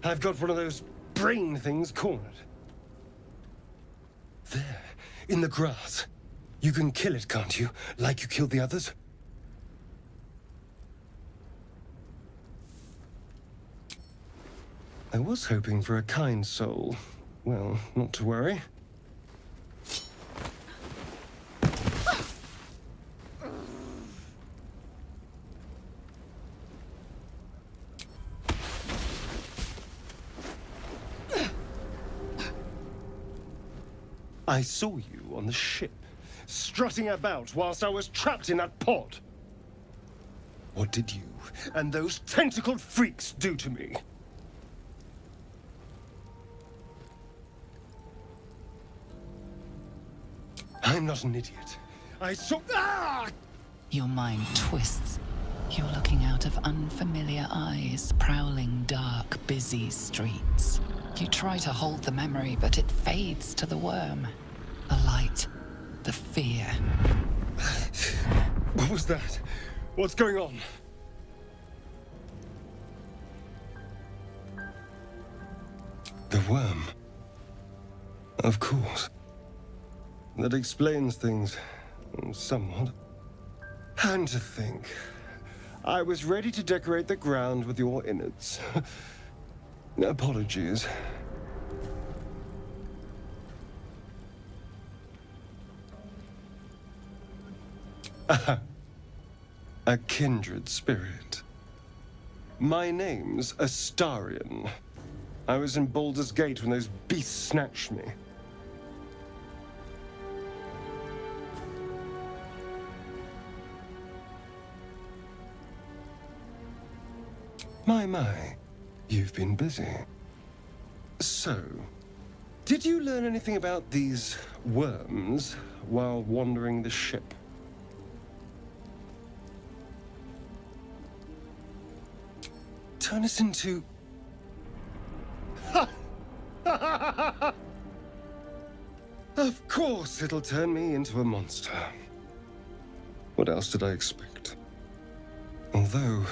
I've got one of those brain things cornered. There, in the grass. You can kill it, can't you? Like you killed the others? I was hoping for a kind soul. Well, not to worry. I saw you on the ship, strutting about whilst I was trapped in that pod. What did you and those tentacled freaks do to me? I'm not an idiot. I saw... Ah! Your mind twists. You're looking out of unfamiliar eyes, prowling dark, busy streets. You try to hold the memory, but it fades to the worm. The light. The fear. What was that? What's going on? The worm. Of course. That explains things, somewhat. And to think, I was ready to decorate the ground with your innards. Apologies. A kindred spirit. My name's Astarion. I was in Baldur's Gate when those beasts snatched me. My, you've been busy. So, did you learn anything about these worms while wandering the ship? Turn us into... Of course it'll turn me into a monster. What else did I expect? Although...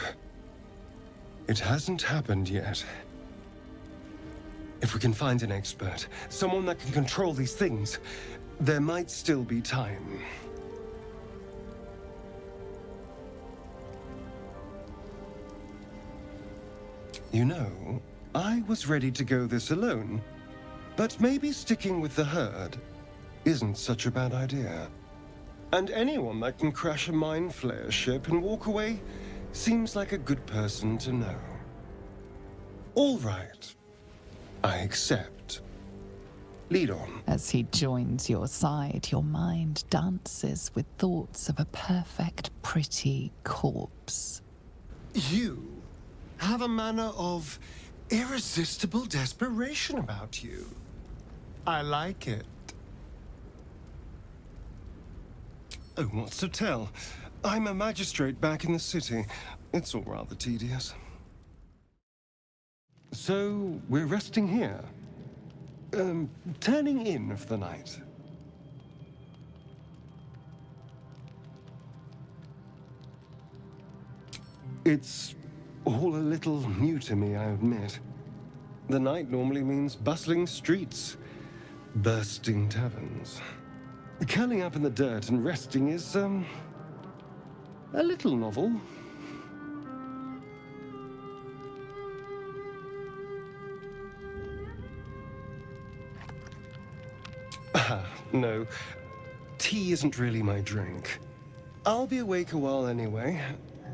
it hasn't happened yet. If we can find an expert, someone that can control these things, there might still be time. You know, I was ready to go this alone, but maybe sticking with the herd isn't such a bad idea. And anyone that can crash a mind flayer ship and walk away seems like a good person to know. All right. I accept. Lead on. As he joins your side, your mind dances with thoughts of a perfect, pretty corpse. You have a manner of irresistible desperation about you. I like it. Oh, what's to tell? I'm a magistrate back in the city. It's all rather tedious. So, we're resting here. Turning in for the night. It's all a little new to me, I admit. The night normally means bustling streets, bursting taverns. Curling up in the dirt and resting is, a little novel. No. Tea isn't really my drink. I'll be awake a while anyway.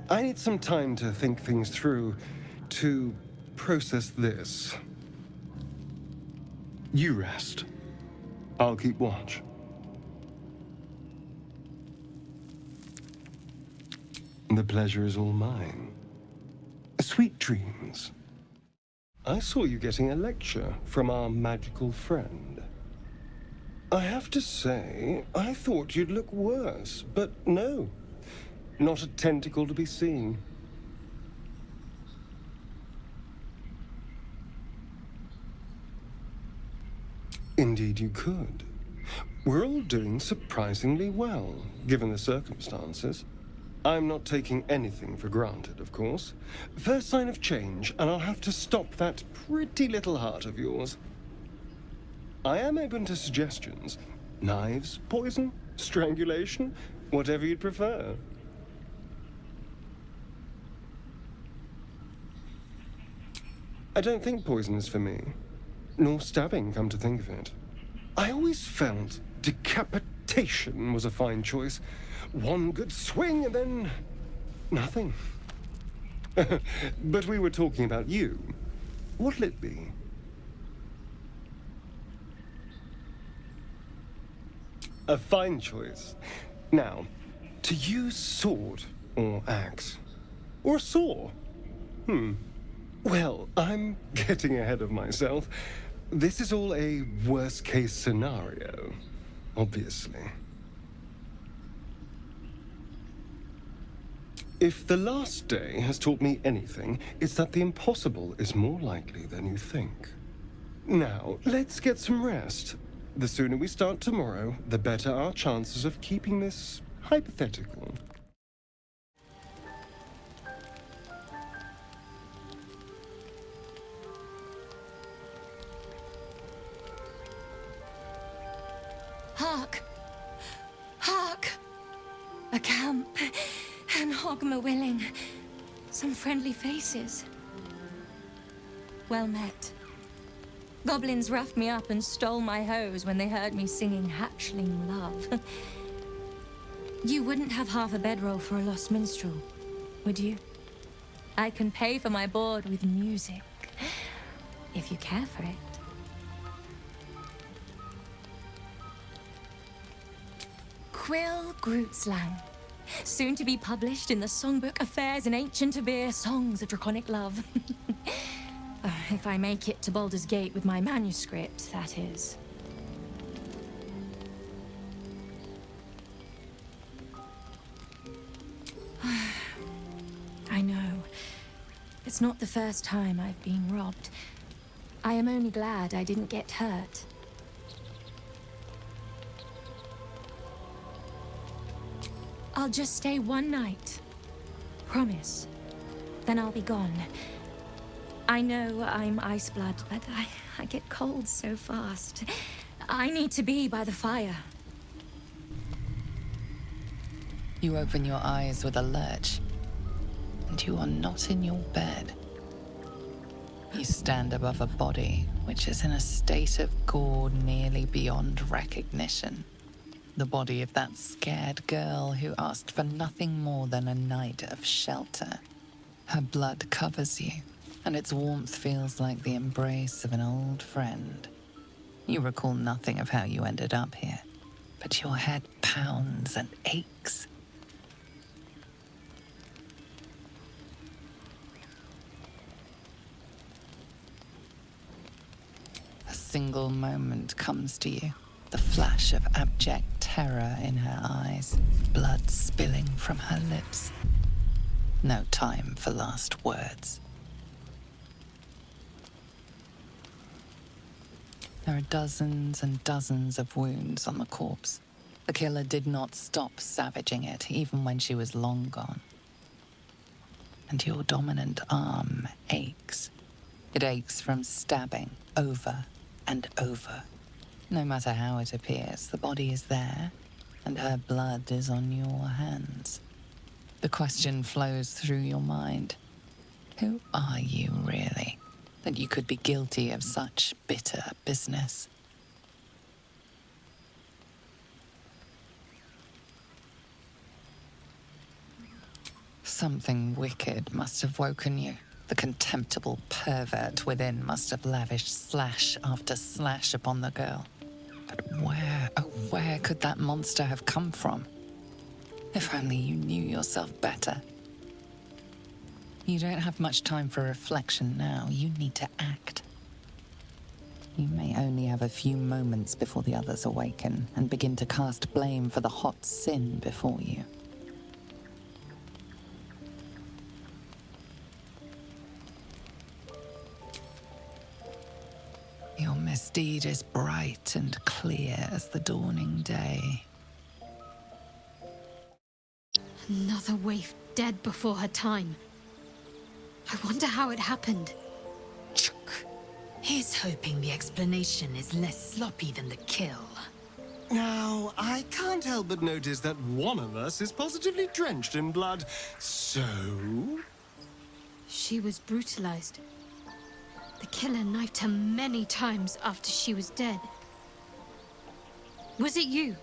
I need some time to think things through, to process this. You rest. I'll keep watch. The pleasure is all mine. Sweet dreams. I saw you getting a lecture from our magical friend. I have to say, I thought you'd look worse, but no. Not a tentacle to be seen. Indeed you could. We're all doing surprisingly well, given the circumstances. I'm not taking anything for granted, of course. First sign of change, and I'll have to stop that pretty little heart of yours. I am open to suggestions. Knives, poison, strangulation, whatever you'd prefer. I don't think poison is for me. Nor stabbing, come to think of it. I always felt decapitation was a fine choice. One good swing and then nothing. But we were talking about you. What'll it be? A fine choice. Now, to use sword or axe. Or saw. Well, I'm getting ahead of myself. This is all a worst-case scenario, obviously. If the last day has taught me anything, it's that the impossible is more likely than you think. Now, let's get some rest. The sooner we start tomorrow, the better our chances of keeping this hypothetical. Hark! Hark! A camp, and Hogma willing. Some friendly faces. Well met. Goblins roughed me up and stole my hose when they heard me singing hatchling love. You wouldn't have half a bedroll for a lost minstrel, would you? I can pay for my board with music, if you care for it. Quil Grootslang, soon to be published in the songbook Affairs in Ancient Abir, Songs of Draconic Love. If I make it to Baldur's Gate with my manuscript, that is. I know. It's not the first time I've been robbed. I am only glad I didn't get hurt. I'll just stay one night. Promise. Then I'll be gone. I know I'm ice blood, but I get cold so fast. I need to be by the fire. You open your eyes with a lurch, and you are not in your bed. You stand above a body which is in a state of gore nearly beyond recognition. The body of that scared girl who asked for nothing more than a night of shelter. Her blood covers you, and its warmth feels like the embrace of an old friend. You recall nothing of how you ended up here, but your head pounds and aches. A single moment comes to you, the flash of abject terror in her eyes, blood spilling from her lips. No time for last words. There are dozens and dozens of wounds on the corpse. The killer did not stop savaging it, even when she was long gone. And your dominant arm aches. It aches from stabbing over and over. No matter how it appears, the body is there, and her blood is on your hands. The question flows through your mind. Who are you, really, that you could be guilty of such bitter business? Something wicked must have woken you. The contemptible pervert within must have lavished slash after slash upon the girl. But where, oh where could that monster have come from? If only you knew yourself better. You don't have much time for reflection now. You need to act. You may only have a few moments before the others awaken and begin to cast blame for the hot sin before you. Your misdeed is bright and clear as the dawning day. Another waif dead before her time. I wonder how it happened. Chuk. He's hoping the explanation is less sloppy than the kill. Now, I can't help but notice that one of us is positively drenched in blood. So? She was brutalized. The killer knifed her many times after she was dead. Was it you?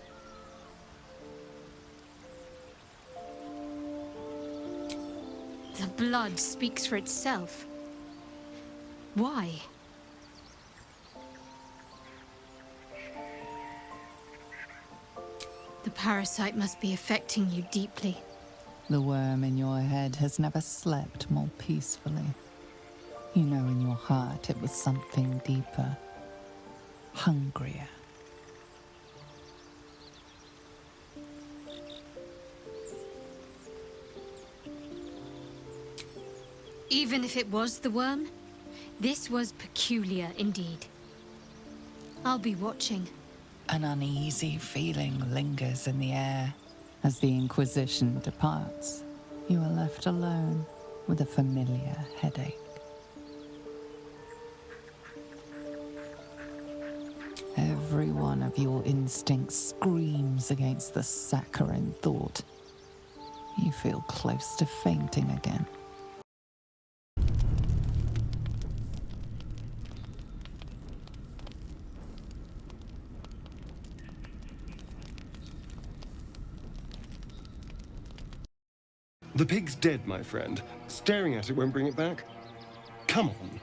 The blood speaks for itself. Why? The parasite must be affecting you deeply. The worm in your head has never slept more peacefully. You know in your heart it was something deeper, hungrier. Even if it was the worm, this was peculiar indeed. I'll be watching. An uneasy feeling lingers in the air. As the Inquisition departs, you are left alone with a familiar headache. Every one of your instincts screams against the saccharine thought. You feel close to fainting again. The pig's dead, my friend. Staring at it won't bring it back. Come on.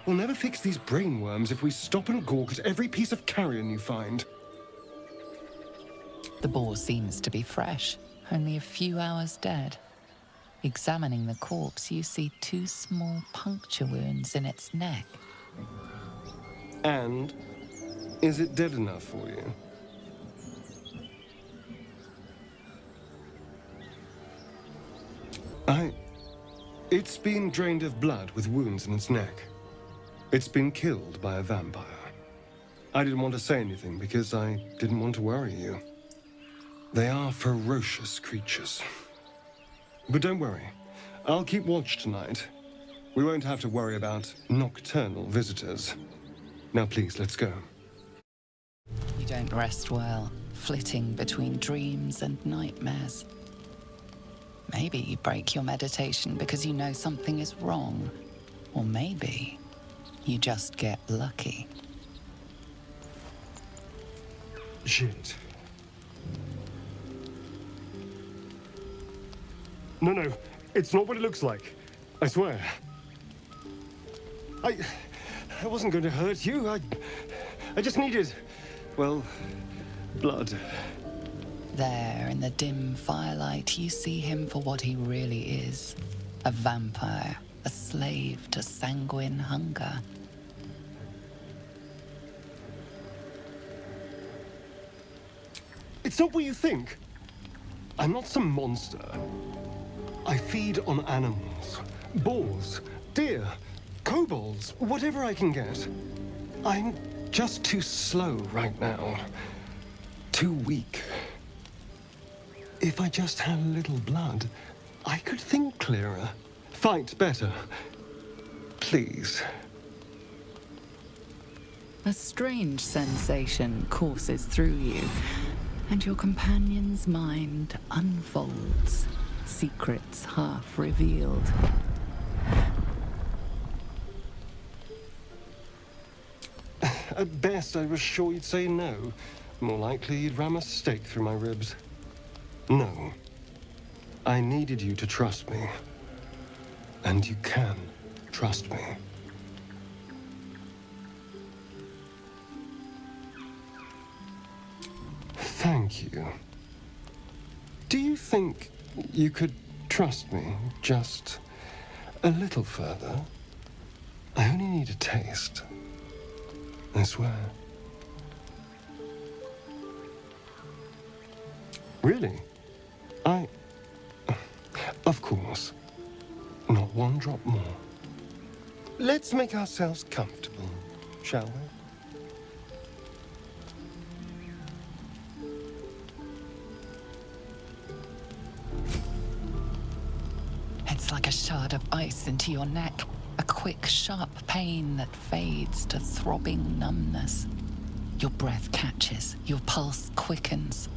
We'll never fix these brainworms if we stop and gawk at every piece of carrion you find. The boar seems to be fresh, only a few hours dead. Examining the corpse, you see 2 small puncture wounds in its neck. And is it dead enough for you? It's been drained of blood with wounds in its neck. It's been killed by a vampire. I didn't want to say anything because I didn't want to worry you. They are ferocious creatures. But don't worry, I'll keep watch tonight. We won't have to worry about nocturnal visitors. Now please, let's go. You don't rest well, flitting between dreams and nightmares. Maybe you break your meditation because you know something is wrong. Or maybe you just get lucky. Shit. No, it's not what it looks like. I swear. I wasn't going to hurt you. I just needed, well, blood. There, in the dim firelight, you see him for what he really is. A vampire, a slave to sanguine hunger. It's not what you think. I'm not some monster. I feed on animals. Boars, deer, kobolds, whatever I can get. I'm just too slow right now. Too weak. If I just had a little blood, I could think clearer, fight better. Please. A strange sensation courses through you, and your companion's mind unfolds, secrets half revealed. At best, I was sure you'd say no. More likely, you'd ram a stake through my ribs. No. I needed you to trust me. And you can trust me. Thank you. Do you think you could trust me just a little further? I only need a taste. I swear. Really? Of course. Not one drop more. Let's make ourselves comfortable, shall we? sinks like a shard of ice into your neck, a quick, sharp pain that fades to throbbing numbness. Your breath catches, your pulse quickens.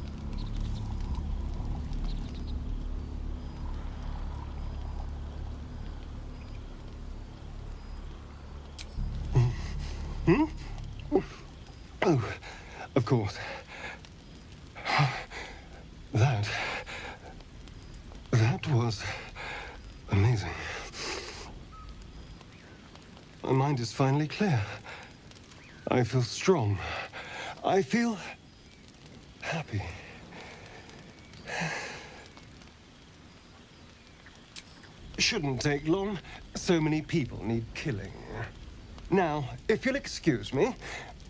Oh, of course. That was amazing. My mind is finally clear. I feel strong. I feel happy. Shouldn't take long. So many people need killing. Now, if you'll excuse me,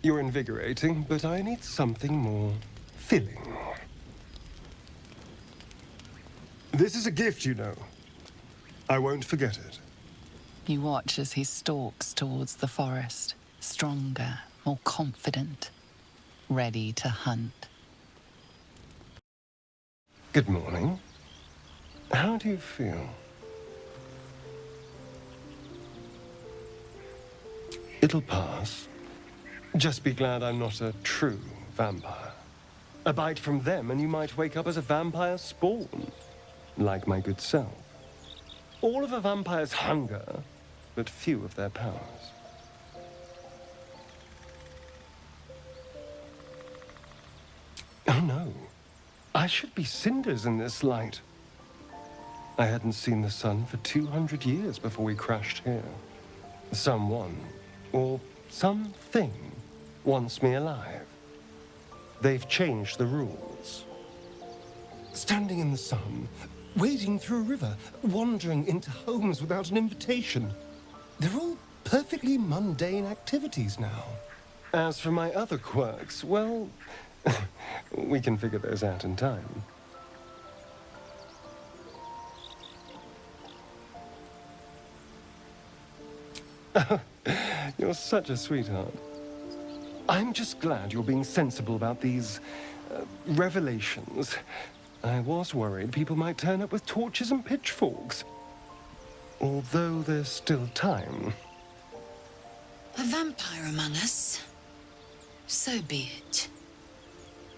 you're invigorating, but I need something more filling. This is a gift, you know. I won't forget it. You watch as he stalks towards the forest, stronger, more confident, ready to hunt. Good morning. How do you feel? It'll pass. Just be glad I'm not a true vampire. A bite from them and you might wake up as a vampire spawn, like my good self. All of a vampire's hunger, but few of their powers. Oh no, I should be cinders in this light. I hadn't seen the sun for 200 years before we crashed here. Someone, or something, wants me alive. They've changed the rules. Standing in the sun, wading through a river, wandering into homes without an invitation. They're all perfectly mundane activities now. As for my other quirks, well, we can figure those out in time. You're such a sweetheart. I'm just glad you're being sensible about these revelations. I was worried people might turn up with torches and pitchforks. Although there's still time. A vampire among us? So be it.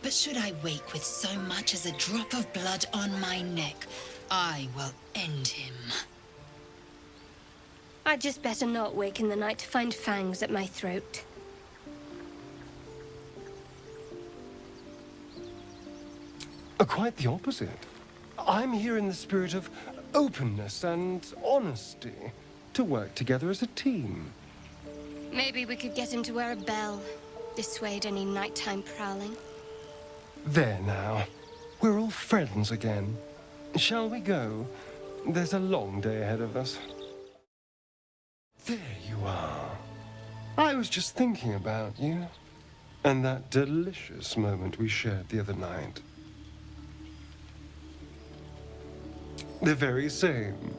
But should I wake with so much as a drop of blood on my neck, I will end him. I'd just better not wake in the night to find fangs at my throat. Quite the opposite. I'm here in the spirit of openness and honesty, to work together as a team. Maybe we could get him to wear a bell, dissuade any nighttime prowling. There now. We're all friends again. Shall we go? There's a long day ahead of us. There you are. I was just thinking about you. And that delicious moment we shared the other night. The very same.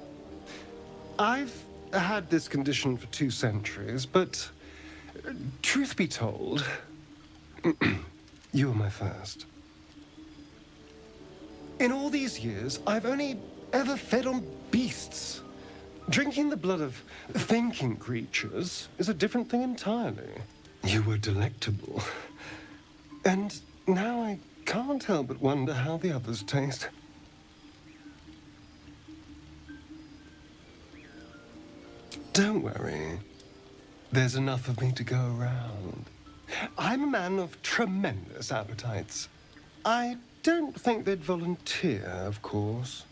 I've had this condition for 2 centuries, but truth be told, you were my first. In all these years, I've only ever fed on beasts. Drinking the blood of thinking creatures is a different thing entirely. You were delectable. And now I can't help but wonder how the others taste. Don't worry. There's enough of me to go around. I'm a man of tremendous appetites. I don't think they'd volunteer, of course.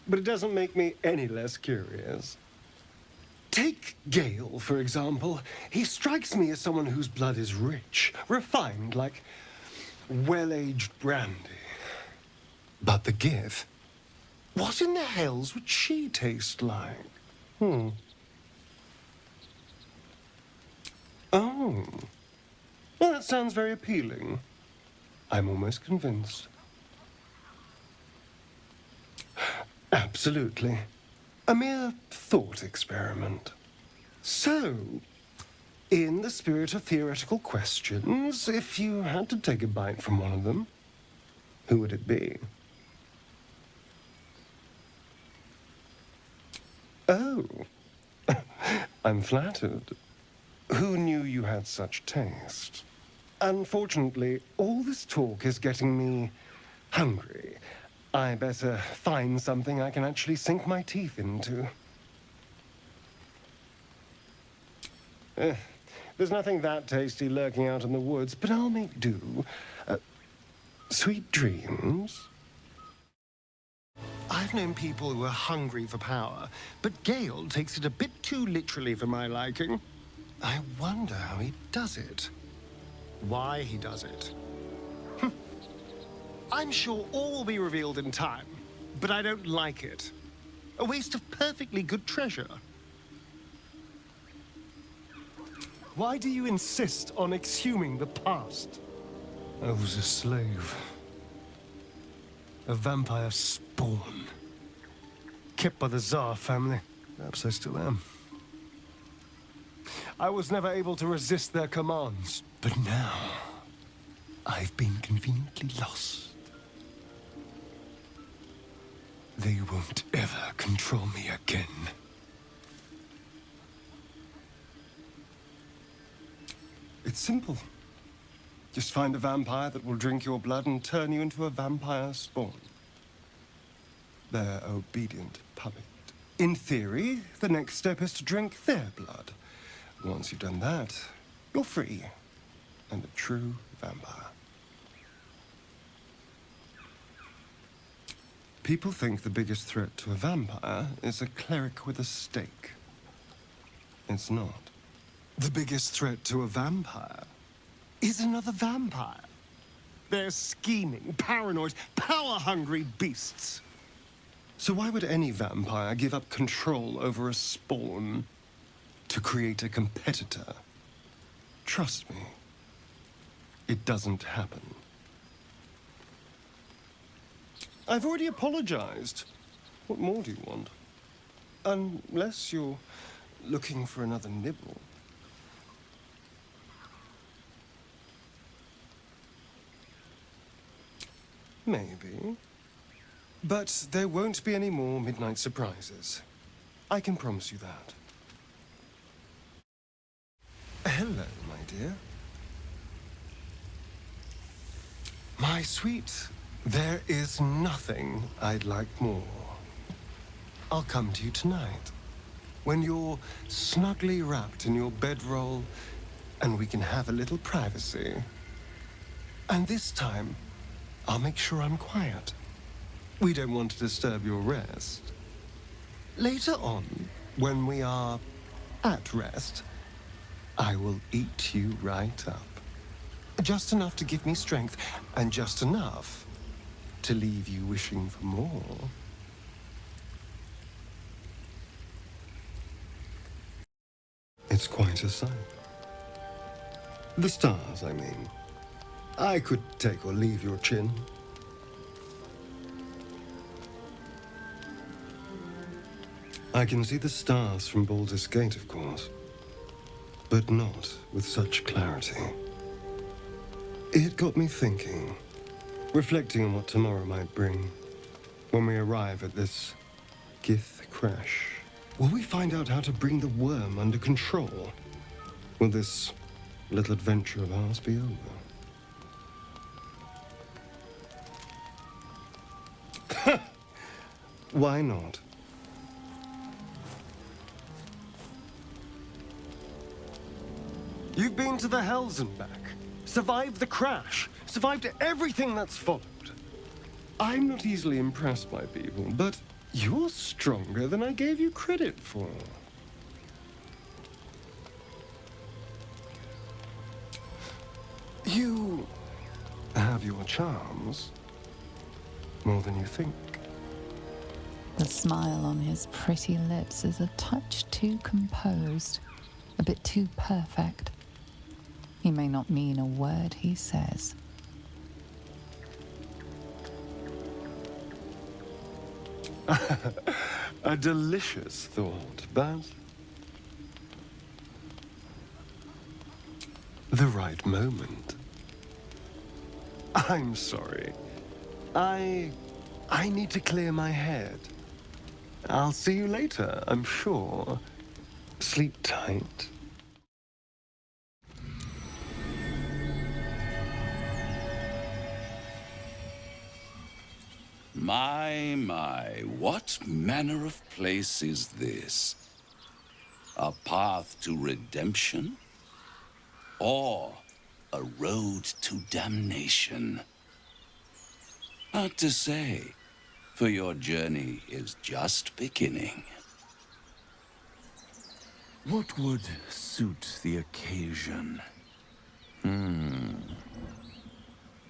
But it doesn't make me any less curious. Take Gale, for example. He strikes me as someone whose blood is rich, refined, like well-aged brandy. But the Gith? What in the hells would she taste like? Oh. Well, that sounds very appealing. I'm almost convinced. Absolutely. A mere thought experiment. So, in the spirit of theoretical questions, if you had to take a bite from one of them, who would it be? Oh, I'm flattered. Who knew you had such taste? Unfortunately, all this talk is getting me hungry. I better find something I can actually sink my teeth into. There's nothing that tasty lurking out in the woods, but I'll make do. Sweet dreams? I've known people who are hungry for power, but Gale takes it a bit too literally for my liking. I wonder how he does it. Why he does it. I'm sure all will be revealed in time, but I don't like it. A waste of perfectly good treasure. Why do you insist on exhuming the past? I was a slave. A vampire spawn. Kept by the Tsar family. Perhaps I still am. I was never able to resist their commands, but now I've been conveniently lost. They won't ever control me again. It's simple. Just find a vampire that will drink your blood and turn you into a vampire spawn. Their obedient puppet. In theory, the next step is to drink their blood. Once you've done that, you're free and a true vampire. People think the biggest threat to a vampire is a cleric with a stake. It's not. The biggest threat to a vampire is another vampire. They're scheming, paranoid, power-hungry beasts. So why would any vampire give up control over a spawn to create a competitor? Trust me, it doesn't happen. I've already apologized. What more do you want? Unless you're looking for another nibble. Maybe. But there won't be any more midnight surprises. I can promise you that. Hello, my dear. My sweet, there is nothing I'd like more. I'll come to you tonight, when you're snugly wrapped in your bedroll, and we can have a little privacy. And this time, I'll make sure I'm quiet. We don't want to disturb your rest. Later on, when we are at rest, I will eat you right up. Just enough to give me strength, and just enough to leave you wishing for more. It's quite a sight. The stars, I mean. I could take or leave your chin. I can see the stars from Baldur's Gate, of course, but not with such clarity. It got me thinking, reflecting on what tomorrow might bring when we arrive at this Gith crash. Will we find out how to bring the worm under control? Will this little adventure of ours be over? Why not? You've been to the Hells and back, survived the crash, survived everything that's followed. I'm not easily impressed by people, but you're stronger than I gave you credit for. You have your charms, more than you think. The smile on his pretty lips is a touch too composed, a bit too perfect. He may not mean a word he says. A delicious thought, but the right moment. I'm sorry. I need to clear my head. I'll see you later, I'm sure. Sleep tight. My, what manner of place is this? A path to redemption? Or a road to damnation? Hard to say, for your journey is just beginning. What would suit the occasion?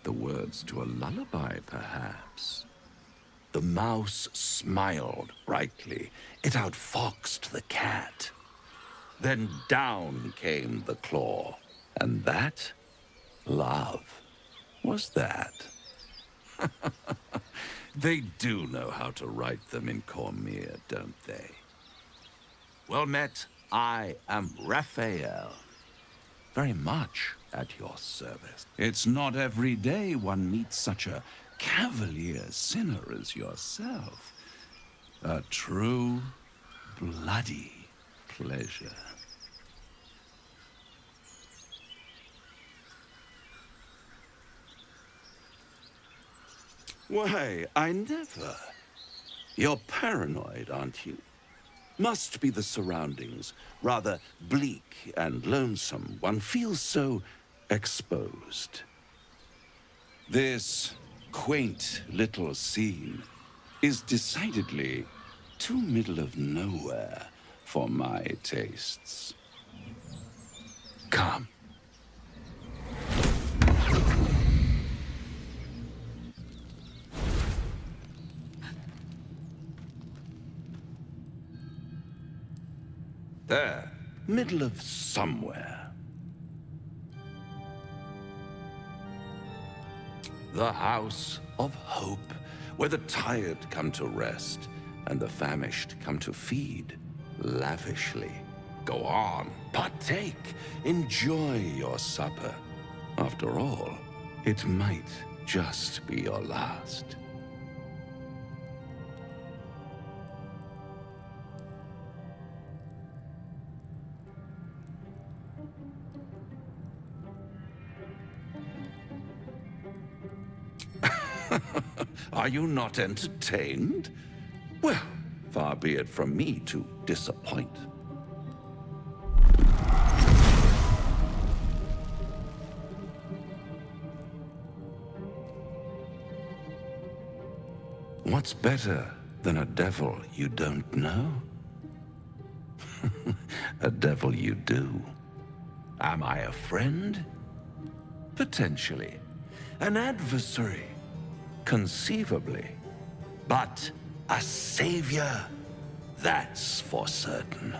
The words to a lullaby, perhaps. The mouse smiled brightly. It outfoxed the cat. Then down came the claw. And that, love, was that. They do know how to write them in Cormier, don't they? Well met, I am Raphael. Very much at your service. It's not every day one meets such a cavalier sinner as yourself. A true, bloody pleasure. Why, I never. You're paranoid, aren't you? Must be the surroundings. Rather bleak and lonesome. One feels so exposed. This quaint little scene is decidedly too middle of nowhere for my tastes. Come. There, middle of somewhere. The House of Hope, where the tired come to rest and the famished come to feed lavishly. Go on, partake, enjoy your supper. After all, it might just be your last. Are you not entertained? Well, far be it from me to disappoint. What's better than a devil you don't know? A devil you do. Am I a friend? Potentially. An adversary? Conceivably. But a savior? That's for certain.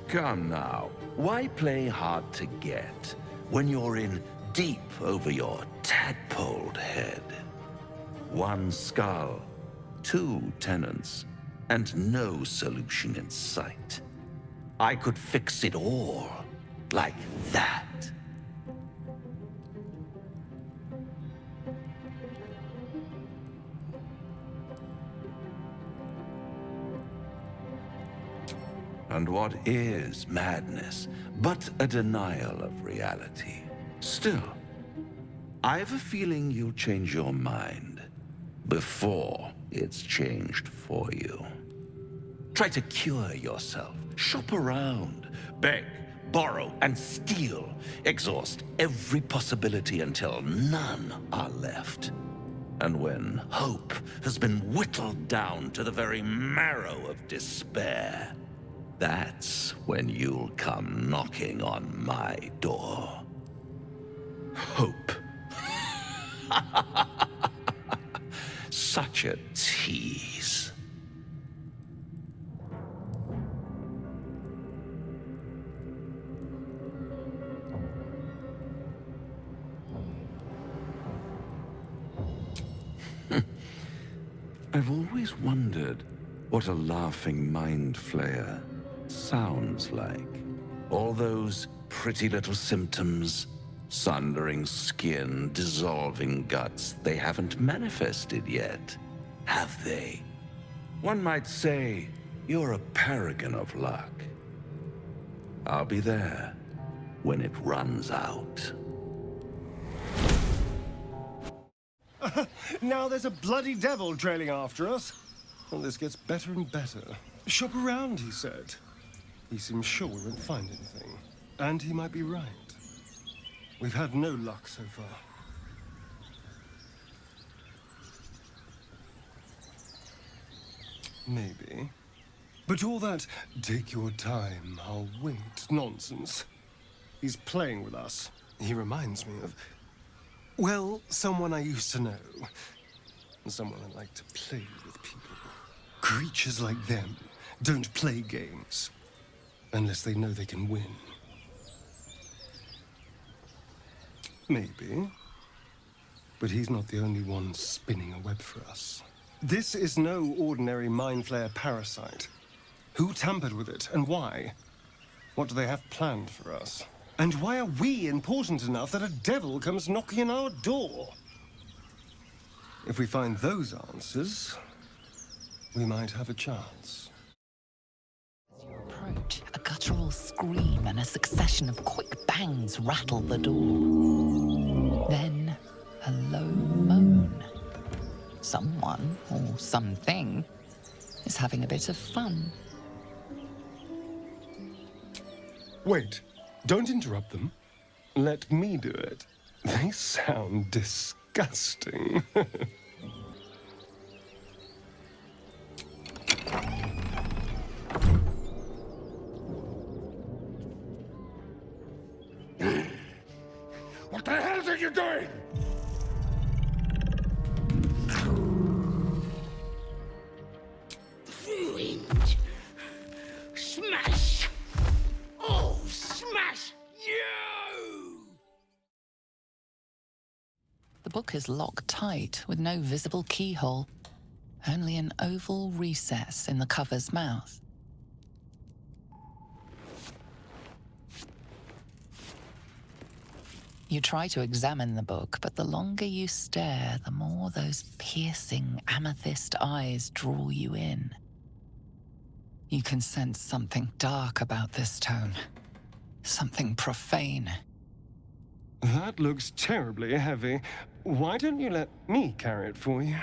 Come now, why play hard to get when you're in deep over your tadpoled head? One skull, two tenants, and no solution in sight. I could fix it all. Like that. And what is madness but a denial of reality? Still, I have a feeling you'll change your mind before it's changed for you. Try to cure yourself. Shop around. Beg. Borrow and steal, exhaust every possibility until none are left. And when hope has been whittled down to the very marrow of despair, that's when you'll come knocking on my door. Hope. Such a tease. I've always wondered what a laughing mind flayer sounds like. All those pretty little symptoms, Sundering skin, dissolving guts, they haven't manifested yet, have they? One might say you're a paragon of luck. I'll be there when it runs out. Now there's a bloody devil trailing after us. Well, this gets better and better. Shop around, he said. He seems sure we won't find anything. And he might be right. We've had no luck so far. Maybe. But all that, take your time, I'll wait nonsense. He's playing with us. He reminds me of, well, someone I used to know. Someone I like to play with people. Creatures like them don't play games. Unless they know they can win. Maybe. But he's not the only one spinning a web for us. This is no ordinary mind flayer parasite. Who tampered with it, and why? What do they have planned for us? And why are we important enough that a devil comes knocking on our door? If we find those answers, we might have a chance. As you approach, a guttural scream and a succession of quick bangs rattle the door. Then, a low moan. Someone, or something, is having a bit of fun. Wait, don't interrupt them. Let me do it. They sound disgusting. What the hell are you doing? Ruined. Smash! Oh, smash you! The book is locked tight with no visible keyhole, only an oval recess in the cover's mouth. You try to examine the book, but the longer you stare, the more those piercing amethyst eyes draw you in. You can sense something dark about this tome. Something profane. That looks terribly heavy. Why don't you let me carry it for you?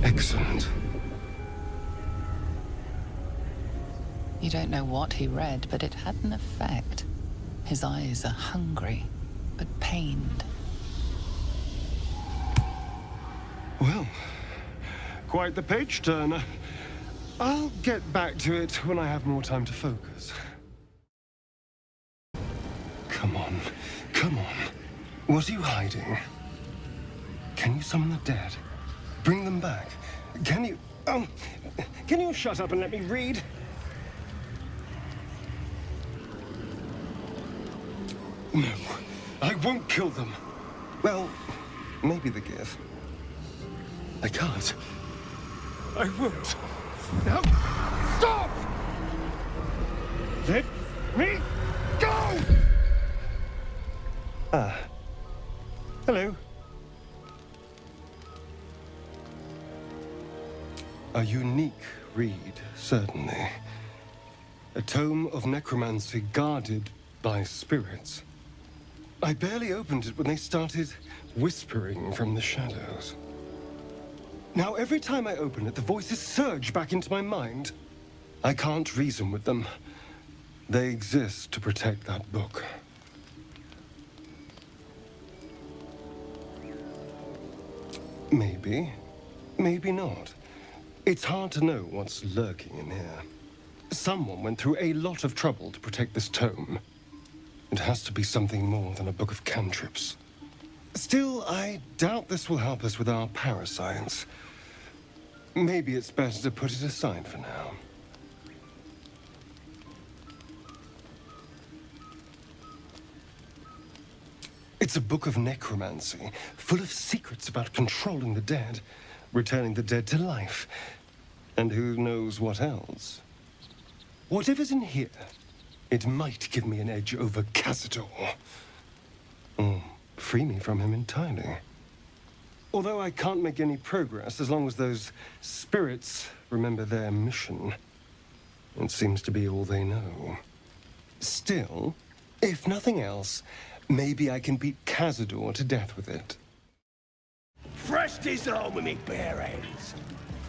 Excellent. You don't know what he read, but it had an effect. His eyes are hungry, but pained. Well, quite the page turner. I'll get back to it when I have more time to focus. Come on, come on. What are you hiding? Can you summon the dead? Bring them back. Can you shut up and let me read? No, I won't kill them. Well, maybe the gift. I can't. I won't. No! Stop! Let me go! Ah. Hello. A unique read, certainly. A tome of necromancy guarded by spirits. I barely opened it when they started whispering from the shadows. Now, every time I open it, the voices surge back into my mind. I can't reason with them. They exist to protect that book. Maybe. Maybe not. It's hard to know what's lurking in here. Someone went through a lot of trouble to protect this tome. It has to be something more than a book of cantrips. Still, I doubt this will help us with our parasites. Maybe it's better to put it aside for now. It's a book of necromancy, full of secrets about controlling the dead, returning the dead to life, and who knows what else. Whatever's in here, it might give me an edge over Cazador. Or free me from him entirely. Although I can't make any progress as long as those spirits remember their mission. It seems to be all they know. Still, if nothing else, maybe I can beat Cazador to death with it. Fresh disarm with me bare hands.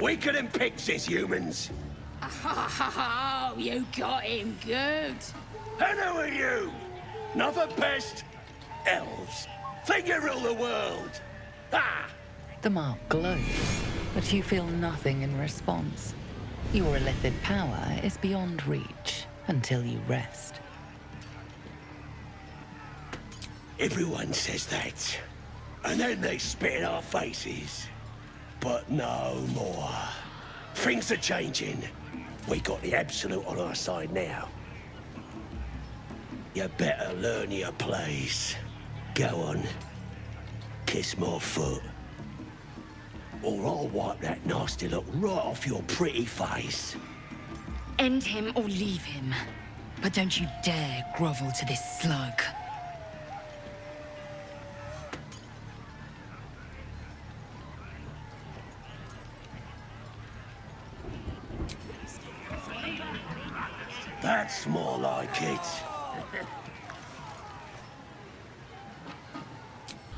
Weaker than pixies, humans. Oh, you got him good. And who are you? Another pest? Elves. Think you rule the world. Ah! The mark glows, but you feel nothing in response. Your illithid power is beyond reach until you rest. Everyone says that. And then they spit in our faces. But no more. Things are changing. We got the Absolute on our side now. You better learn your place. Go on. Kiss my foot. Or I'll wipe that nasty look right off your pretty face. End him or leave him. But don't you dare grovel to this slug. That's more like it.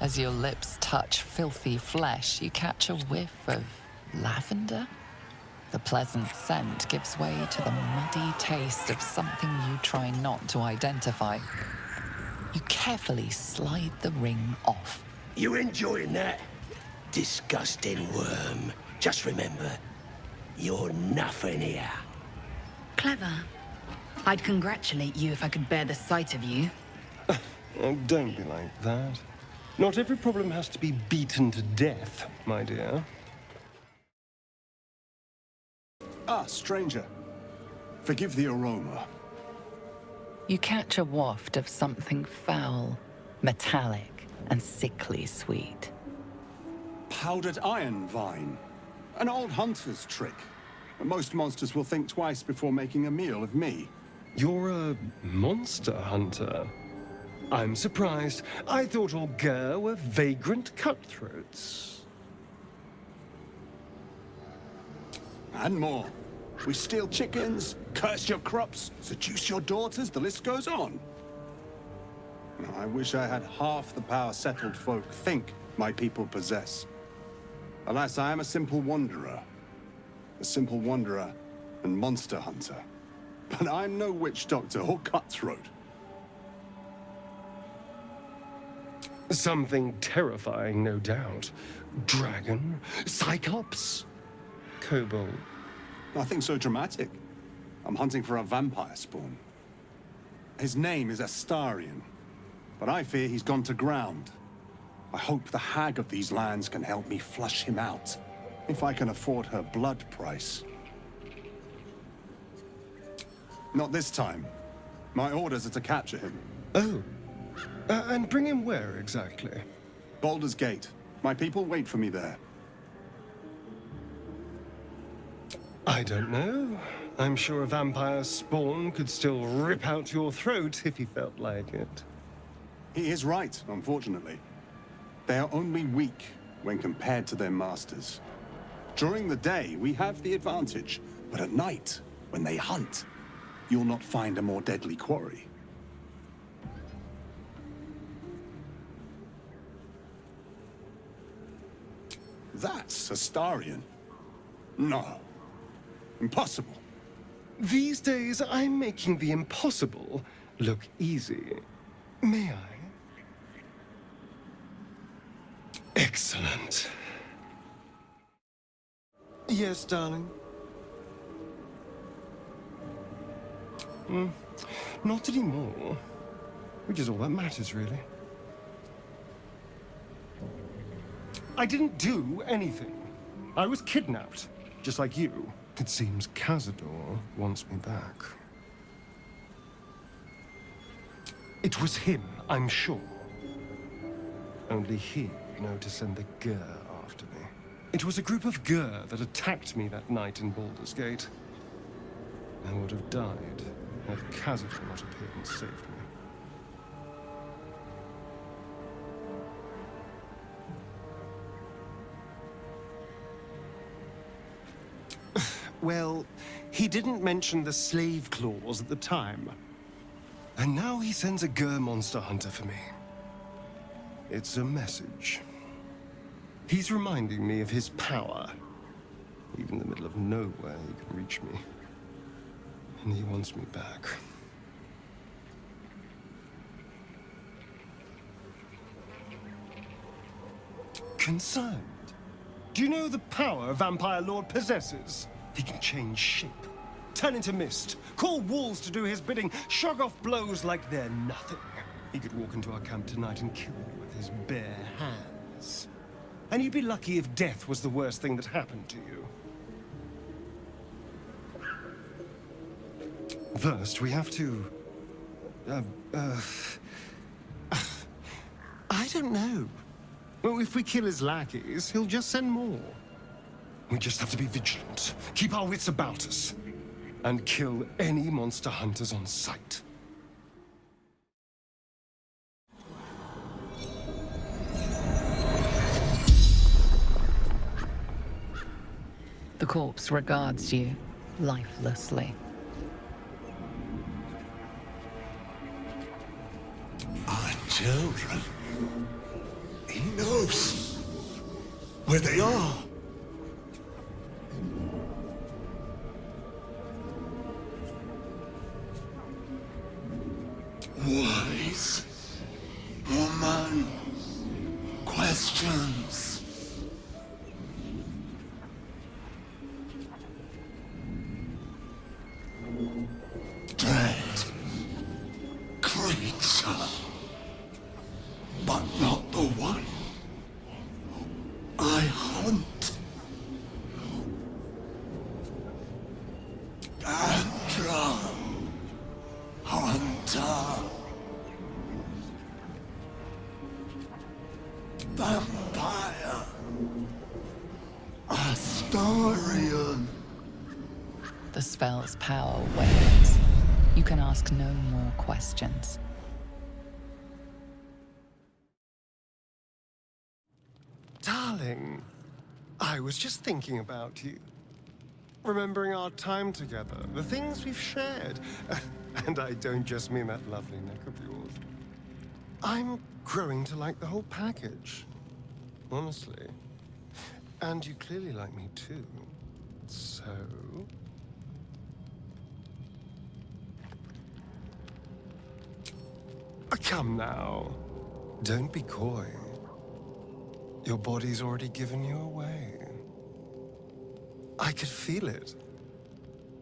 As your lips touch filthy flesh, you catch a whiff of lavender. The pleasant scent gives way to the muddy taste of something you try not to identify. You carefully slide the ring off. You enjoying that? Disgusting worm. Just remember, you're nothing here. Clever. I'd congratulate you if I could bear the sight of you. Oh, don't be like that. Not every problem has to be beaten to death, my dear. Ah, stranger. Forgive the aroma. You catch a waft of something foul, metallic, and sickly sweet. Powdered iron vine. An old hunter's trick. Most monsters will think twice before making a meal of me. You're a monster hunter. I'm surprised. I thought ogres were vagrant cutthroats. And more. We steal chickens, curse your crops, seduce your daughters, the list goes on. I wish I had half the power settled folk think my people possess. Alas, I am a simple wanderer. A simple wanderer and monster hunter. But I'm no witch doctor or cutthroat. Something terrifying, no doubt. Dragon? Cyclops? Kobold? Nothing so dramatic. I'm hunting for a vampire spawn. His name is Astarion, but I fear he's gone to ground. I hope the hag of these lands can help me flush him out, if I can afford her blood price. Not this time. My orders are to capture him. Oh. And bring him where, exactly? Baldur's Gate. My people wait for me there. I don't know. I'm sure a vampire spawn could still rip out your throat if he felt like it. He is right, unfortunately. They are only weak when compared to their masters. During the day, we have the advantage, but at night, when they hunt, you'll not find a more deadly quarry. That's Astarion. No. Impossible. These days, I'm making the impossible look easy. May I? Excellent. Yes, darling. Not anymore. Which is all that matters, really. I didn't do anything. I was kidnapped, just like you. It seems Cazador wants me back. It was him, I'm sure. Only he would know to send the Gur after me. It was a group of Gur that attacked me that night in Baldur's Gate. I would have died had Cazador not appeared and saved me. Well, he didn't mention the slave clause at the time. And now he sends a Gur monster hunter for me. It's a message. He's reminding me of his power. Even in the middle of nowhere, he can reach me. And he wants me back. Concerned? Do you know the power a vampire lord possesses? He can change shape, turn into mist, call walls to do his bidding, shrug off blows like they're nothing. He could walk into our camp tonight and kill you with his bare hands. And you'd be lucky if death was the worst thing that happened to you. First, we have to... I don't know. Well, if we kill his lackeys, he'll just send more. We just have to be vigilant, keep our wits about us, and kill any monster hunters on sight. The corpse regards you lifelessly. Our children. He knows where they are. Wise woman questions. Dread creature, but not the one I hunt. Gandrel Hunter. Vampire. Astarion. The spell's power wanes. You can ask no more questions. Darling, I was just thinking about you. Remembering our time together, the things we've shared. And I don't just mean that lovely neck of yours. I'm growing to like the whole package. Honestly. And you clearly like me too. So... Come now. Don't be coy. Your body's already given you away. I could feel it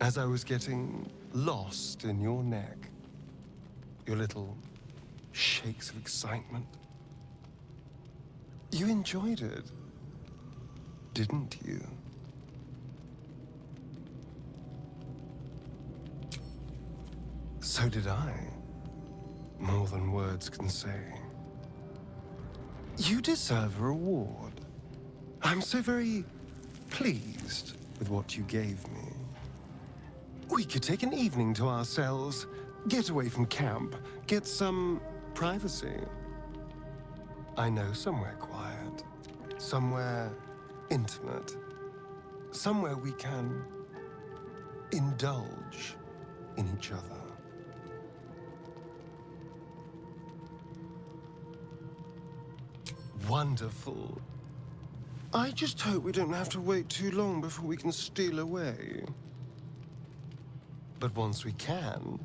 as I was getting lost in your neck. Your little shakes of excitement. You enjoyed it, didn't you? So did I. More than words can say. You deserve a reward. I'm so very pleased with what you gave me. We could take an evening to ourselves, get away from camp, get some privacy. I know somewhere quiet, somewhere intimate, somewhere we can indulge in each other. Wonderful. I just hope we don't have to wait too long before we can steal away. But once we can,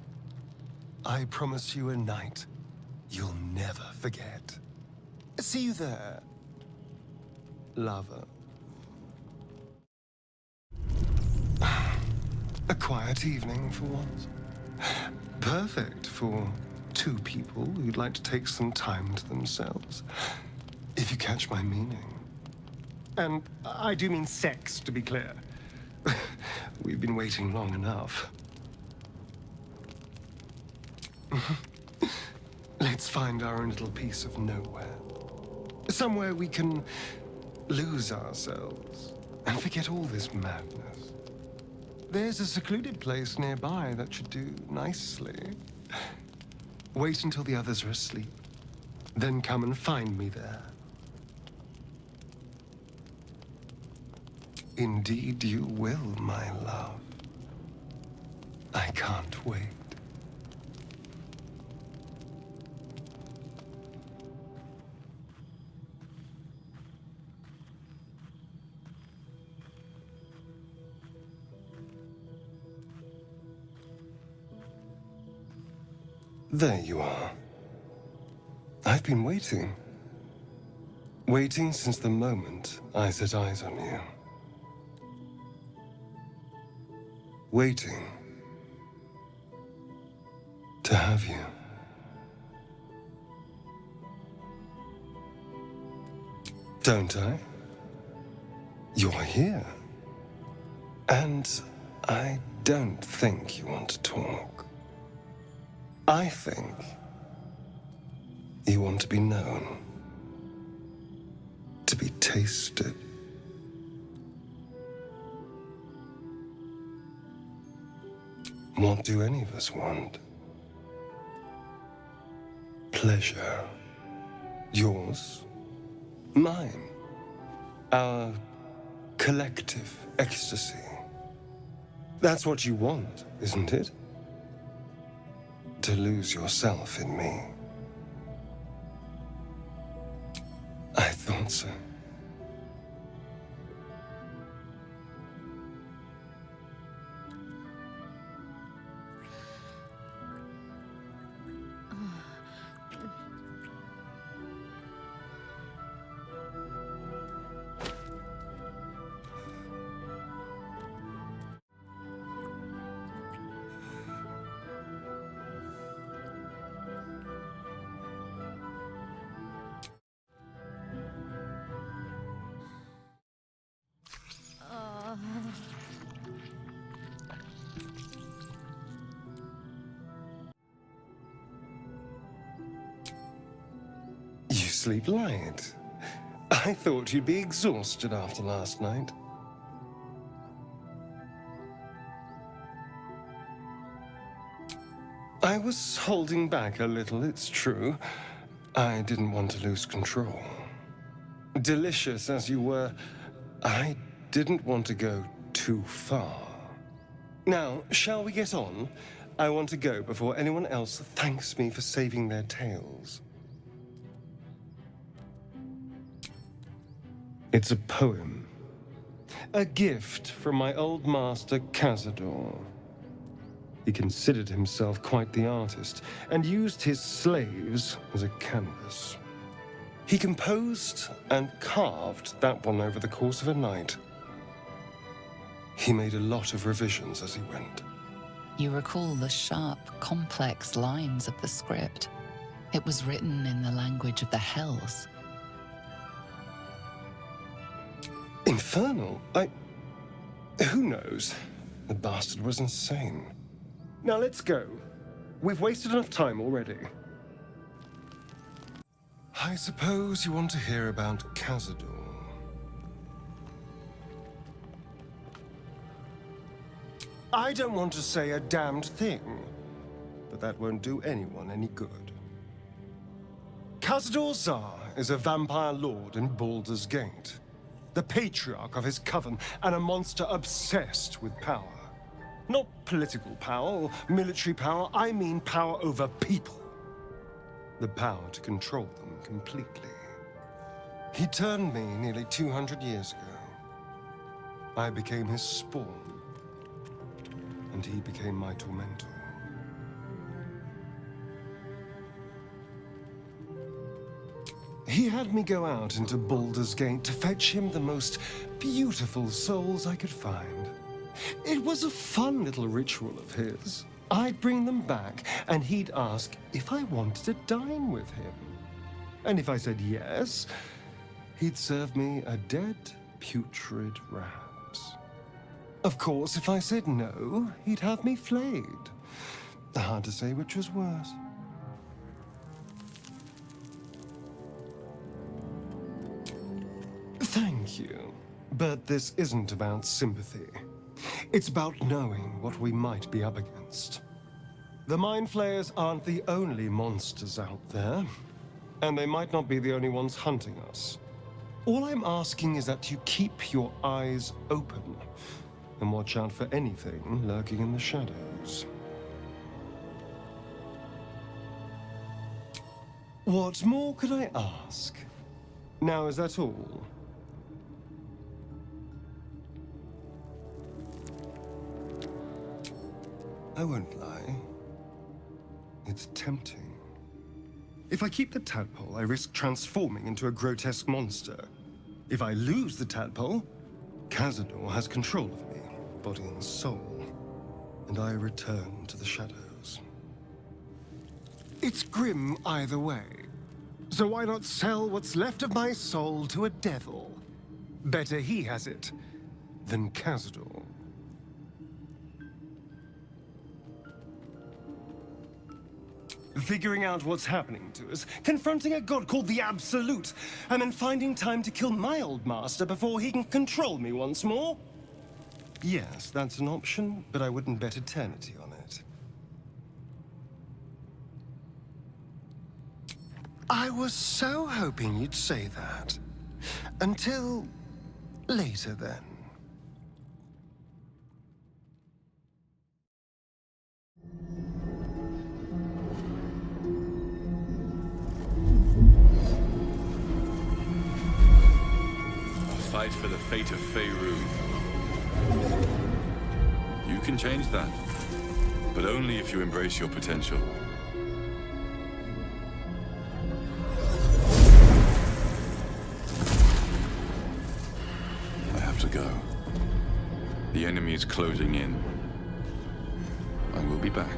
I promise you a night you'll never forget. See you there, lover. A quiet evening for once. Perfect for two people who'd like to take some time to themselves. If you catch my meaning. And I do mean sex, to be clear. We've been waiting long enough. Let's find our own little piece of nowhere. Somewhere we can lose ourselves and forget all this madness. There's a secluded place nearby that should do nicely. Wait until the others are asleep, then come and find me there. Indeed you will, my love. I can't wait. There you are. I've been waiting. Waiting since the moment I set eyes on you. Waiting to have you. Don't I? You're here. And I don't think you want to talk. I think you want to be known, to be tasted. What do any of us want? Pleasure. Yours, mine, our collective ecstasy. That's what you want, isn't it? To lose yourself in me. I thought so. You sleep light. I thought you'd be exhausted after last night. I was holding back a little, it's true. I didn't want to lose control. Delicious as you were, I didn't want to go too far. Now, shall we get on? I want to go before anyone else thanks me for saving their tails. It's a poem. A gift from my old master, Cazador. He considered himself quite the artist, and used his slaves as a canvas. He composed and carved that one over the course of a night. He made a lot of revisions as he went. You recall the sharp, complex lines of the script. It was written in the language of the Hells. Infernal? Who knows? The bastard was insane. Now let's go. We've wasted enough time already. I suppose you want to hear about Cazador. I don't want to say a damned thing, but that won't do anyone any good. Cazador Zar is a vampire lord in Baldur's Gate, the patriarch of his coven, and a monster obsessed with power. Not political power or military power, I mean power over people. The power to control them completely. He turned me nearly 200 years ago. I became his spawn, and he became my tormentor. He had me go out into Baldur's Gate to fetch him the most beautiful souls I could find. It was a fun little ritual of his. I'd bring them back, and he'd ask if I wanted to dine with him. And if I said yes, he'd serve me a dead, putrid rat. Of course, if I said no, he'd have me flayed. Hard to say which was worse. Thank you. But this isn't about sympathy. It's about knowing what we might be up against. The Mind Flayers aren't the only monsters out there, and they might not be the only ones hunting us. All I'm asking is that you keep your eyes open and watch out for anything lurking in the shadows. What more could I ask? Now, is that all? I won't lie. It's tempting. If I keep the tadpole, I risk transforming into a grotesque monster. If I lose the tadpole, Cazador has control of me, body and soul, and I return to the shadows. It's grim either way, so why not sell what's left of my soul to a devil? Better he has it than Cazador. Figuring out what's happening to us, confronting a god called the Absolute, and then finding time to kill my old master before he can control me once more? Yes, that's an option, but I wouldn't bet eternity on it. I was so hoping you'd say that. Until later, then. Fight for the fate of Faerû. You can change that, but only if you embrace your potential. I have to go. The enemy is closing in. I will be back.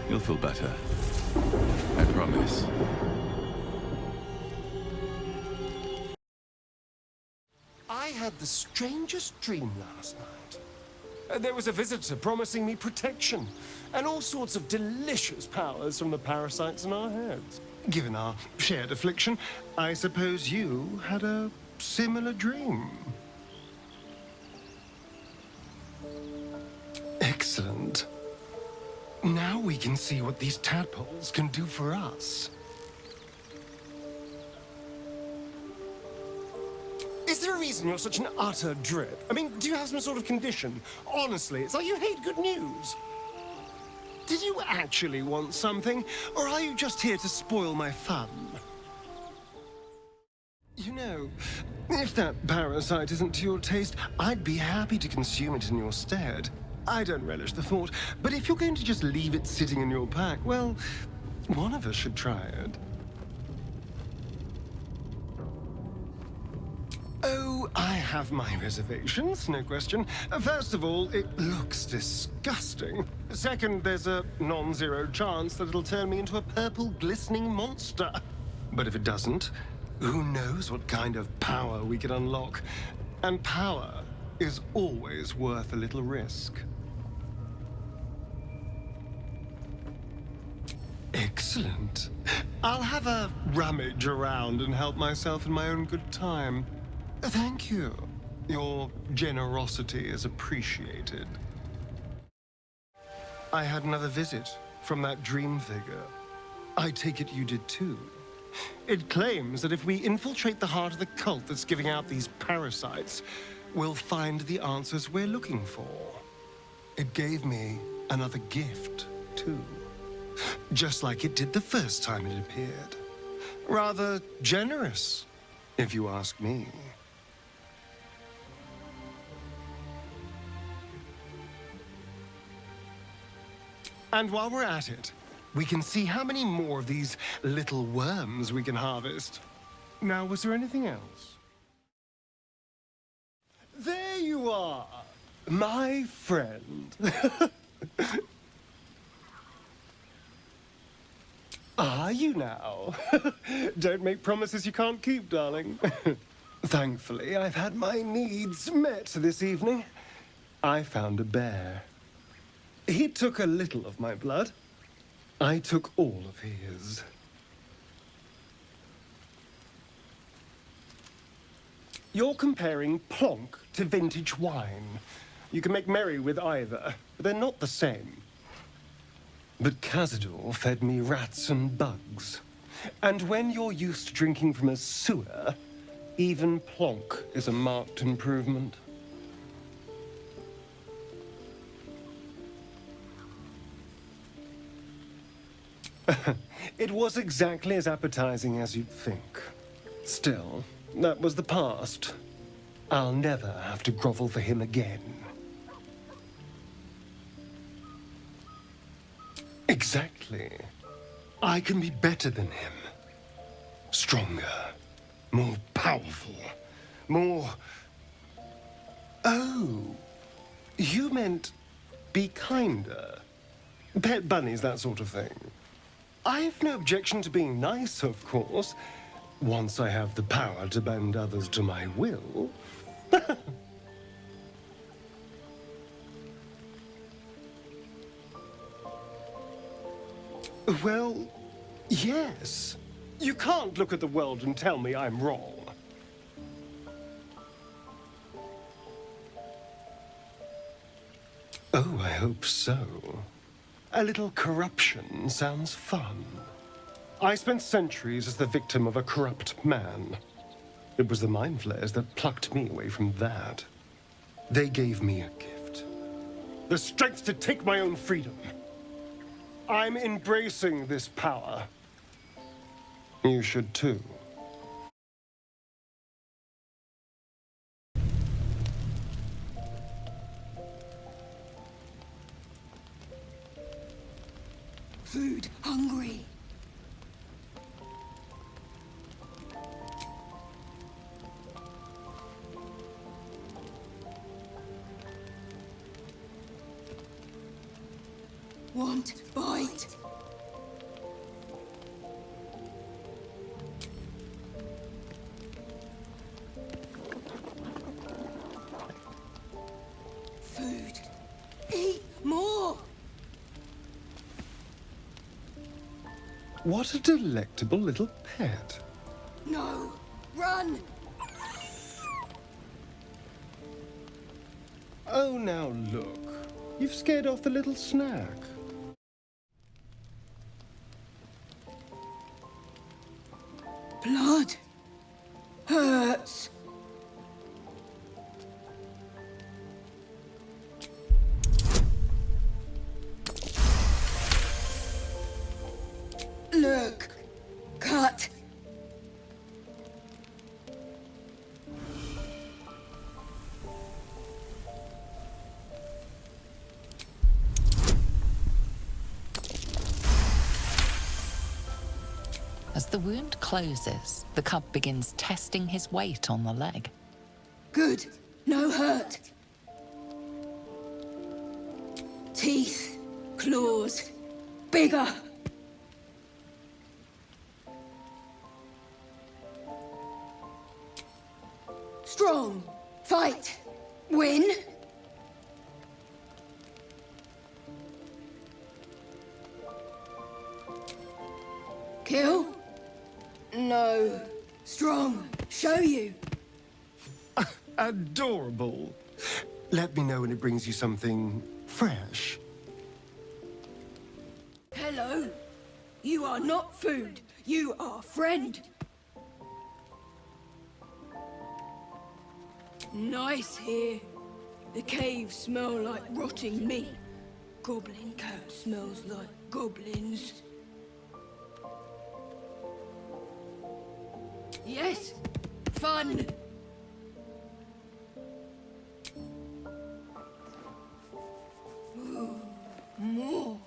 You'll feel better. I promise. I had the strangest dream last night. There was a visitor promising me protection and all sorts of delicious powers from the parasites in our heads. Given our shared affliction, I suppose you had a similar dream. Excellent. Now we can see what these tadpoles can do for us. Is there a reason you're such an utter drip? I mean, do you have some sort of condition? Honestly, it's like you hate good news. Did you actually want something, or are you just here to spoil my fun? You know, if that parasite isn't to your taste, I'd be happy to consume it in your stead. I don't relish the thought, but if you're going to just leave it sitting in your pack, well, one of us should try it. Oh, I have my reservations, no question. First of all, it looks disgusting. Second, there's a non-zero chance that it'll turn me into a purple glistening monster. But if it doesn't, who knows what kind of power we could unlock. And power is always worth a little risk. Excellent. I'll have a rummage around and help myself in my own good time. Thank you. Your generosity is appreciated. I had another visit from that dream figure. I take it you did too. It claims that if we infiltrate the heart of the cult that's giving out these parasites, we'll find the answers we're looking for. It gave me another gift, too. Just like it did the first time it appeared. Rather generous, if you ask me. And while we're at it, we can see how many more of these little worms we can harvest. Now, was there anything else? There you are, my friend. Are you now? Don't make promises you can't keep, darling. Thankfully, I've had my needs met this evening. I found a bear. He took a little of my blood. I took all of his. You're comparing plonk to vintage wine. You can make merry with either, but they're not the same. But Cazador fed me rats and bugs. And when you're used to drinking from a sewer, even plonk is a marked improvement. It was exactly as appetizing as you'd think. Still, that was the past. I'll never have to grovel for him again. Exactly. I can be better than him. Stronger. More powerful. More... Oh. You meant be kinder. Pet bunnies, that sort of thing. I've no objection to being nice, of course. Once I have the power to bend others to my will. Well, yes. You can't look at the world and tell me I'm wrong. Oh, I hope so. A little corruption sounds fun. I spent centuries as the victim of a corrupt man. It was the mind flayers that plucked me away from that. They gave me a gift. The strength to take my own freedom. I'm embracing this power. You should too. Food hungry. Want bite. Food. Eat more. What a delectable little pet. No. Run. Oh, now look. You've scared off the little snack. Blood. Hurts. Look. Cut. As the wound closes, the cub begins testing his weight on the leg. Good. No hurt. Teeth. Claws. Bigger. Strong. Fight. Win. Kill. No. Strong. Show you. Adorable. Let me know when it brings you something fresh. Hello. You are not food. You are friend. Nice here. The caves smell like rotting meat. Goblin cat smells like goblins. Yes, fun. Ooh, more.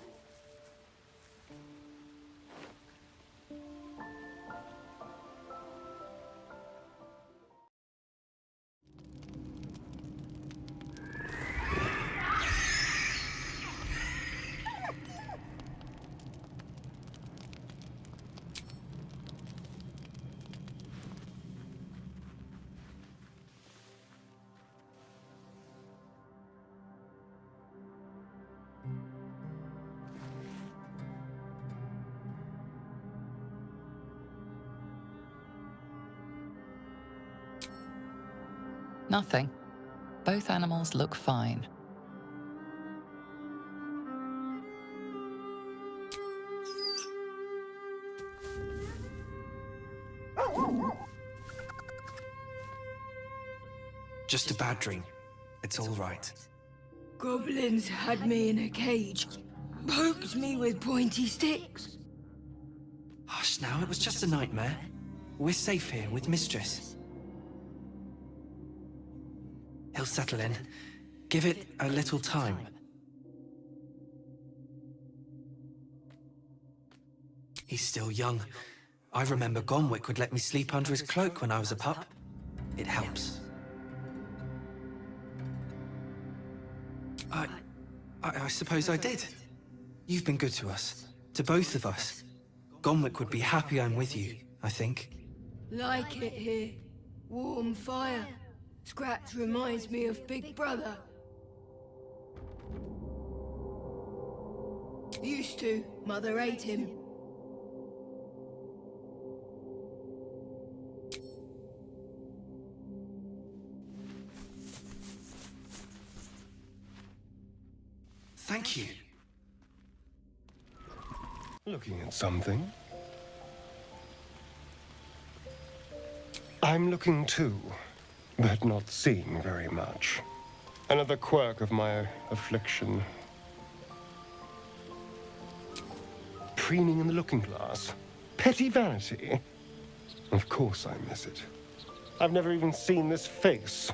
Nothing. Both animals look fine. Just a bad dream. It's all right. Goblins had me in a cage, poked me with pointy sticks. Hush now, it was just a nightmare. We're safe here with Mistress. He'll settle in. Give it a little time. He's still young. I remember Gonwick would let me sleep under his cloak when I was a pup. It helps. I suppose I did. You've been good to us. To both of us. Gonwick would be happy I'm with you, I think. Like it here. Warm fire. Scratch reminds me of Big Brother. Used to. Mother ate him. Thank you. Looking at something? I'm looking too, but not seeing very much. Another quirk of my affliction. Preening in the looking glass. Petty vanity. Of course I miss it. I've never even seen this face.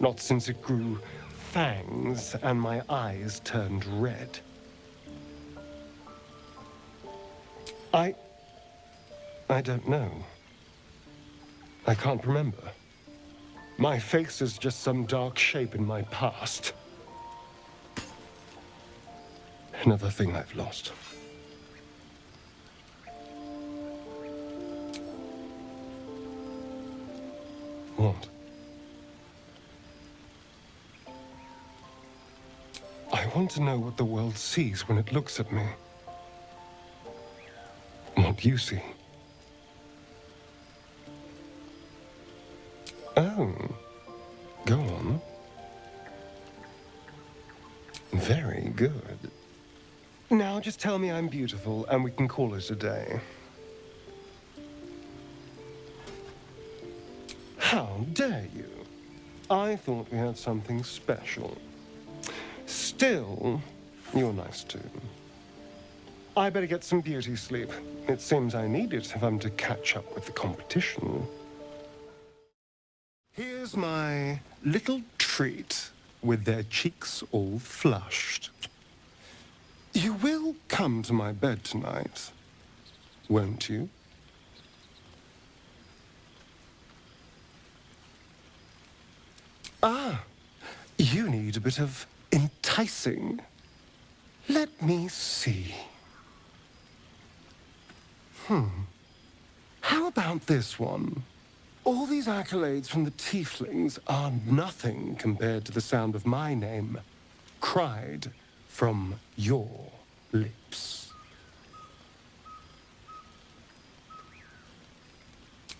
Not since it grew fangs and my eyes turned red. I don't know. I can't remember. My face is just some dark shape in my past. Another thing I've lost. What? I want to know what the world sees when it looks at me. What you see. Oh. Go on. Very good. Now just tell me I'm beautiful and we can call it a day. How dare you? I thought we had something special. Still, you're nice too. I better get some beauty sleep. It seems I need it if I'm to catch up with the competition. Here's my little treat with their cheeks all flushed. You will come to my bed tonight, won't you? Ah, you need a bit of enticing. Let me see. How about this one? All these accolades from the tieflings are nothing compared to the sound of my name, cried from your lips.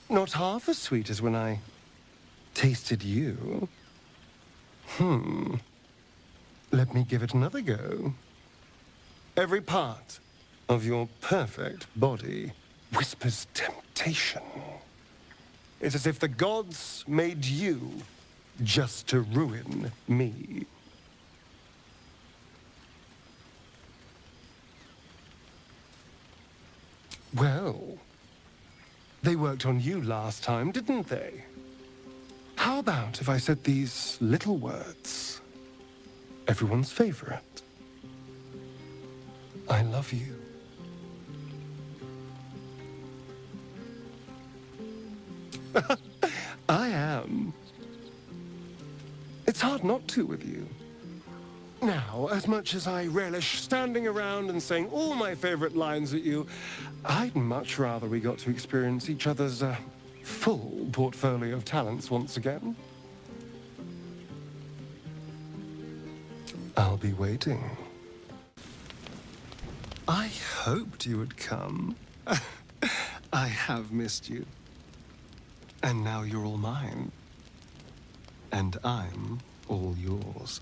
Not half as sweet as when I tasted you. Let me give it another go. Every part of your perfect body whispers temptation. It's as if the gods made you just to ruin me. Well, they worked on you last time, didn't they? How about if I said these little words? Everyone's favorite. I love you. I am. It's hard not to with you. Now, as much as I relish standing around and saying all my favorite lines at you, I'd much rather we got to experience each other's full portfolio of talents once again. I'll be waiting. I hoped you would come. I have missed you. And now you're all mine. And I'm all yours.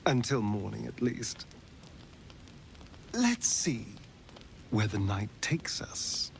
Until morning, at least. Let's see where the night takes us.